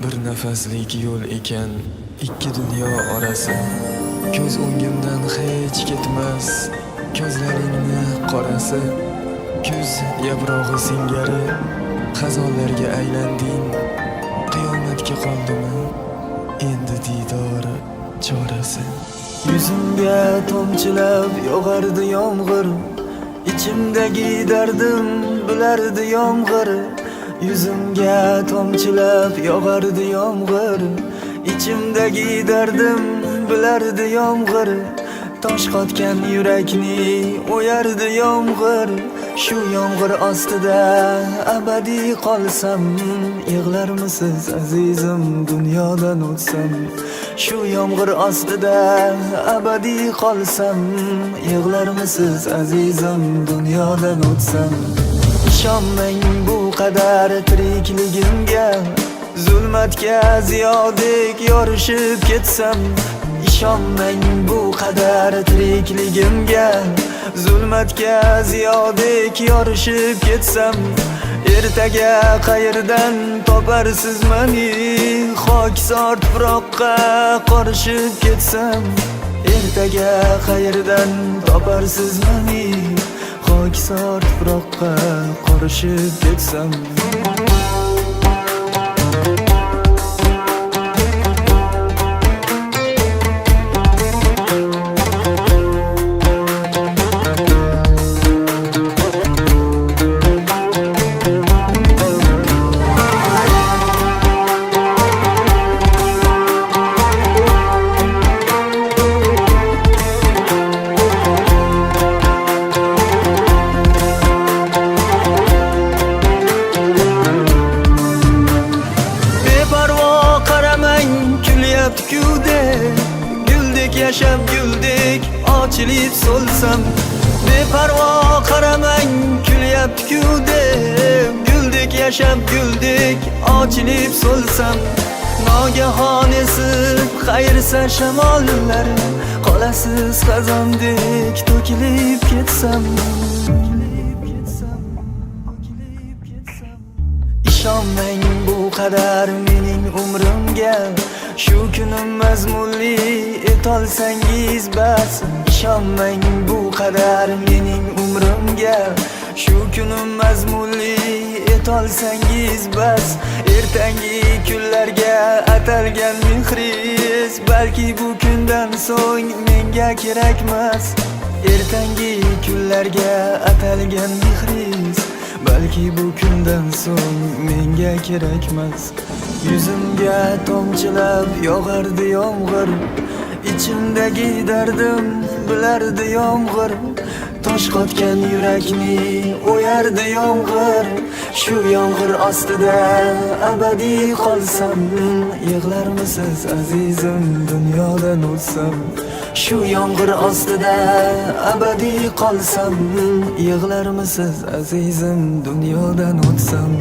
bir nafaslik yo'l ekan ikki dunyo orasi. Ko'z o'ngimdan hech ketmas ko'zlaringni qorasi. Kuz yaprog'i singari xazonlarga aylanding. Qiyomatga qoldimi endi didori chorasi. Yuzimga tomchilab yog'ardi yomg'ir, ichimdagi dardim bilardi yomg'ir. Yuzimga tomchilab yog'ardi yomg'ir, ichimdagi dardim bilardi yomg'ir. Tosh qotgan yurakni o'yardi yomg'ir. Shu yomg'ir ostida abadiy qolsam, yig'larmisiz azizim dunyodan o'tsam? Shu yomg'ir ostida abadiy qolsam, yig'larmisiz azizim dunyodan o'tsam? Ishonmang bu qadar tirikligimga, zulmatga ziyodek yorishib ketsam. Ishonmang bu qadar tirikligimga, zulmatga ziyodek yorishib ketsam. Ertaga qayerdan toparsiz meni, xokisor tuproqqa qorishib ketsam. Ertaga qayerdan toparsiz meni, xokisor tuproqqa qorishib ketsam. Güldek yashab güldek ochilib so'lsam. Beparvo qaramang kulyapti-ku deb, güldek yashab güldek ochilib so'lsam. Nogahon esib qayrsa shamollar, qolasiz xazondek to'kilib ketsam. Ishonmang bu qadar mening umrimga, shu kunim mazmunli etolsangiz bas. Ishonmang bu qadar mening umrimga, shu kunim mazmunli etolsangiz bas. Ertangi kunlarga atalgan mehringiz balki bu kundan so'ng menga kerakmas. Ertangi kunlarga atalgan mehringiz balki bu kundan so'ng menga kerakmas. Yuzimga tomchilab yog'ardi yomg'ir, ichimdagi dardim bilardi yomg'ir. Tosh qotgan yurakni o'yardi yomg'ir. Shu yomg'ir ostida abadiy qolsam, yig'larmisiz azizim dunyodan o'tsam? Shu yomg'ir ostida abadiy qolsam, yig'larmisiz azizim dunyodan o'tsam?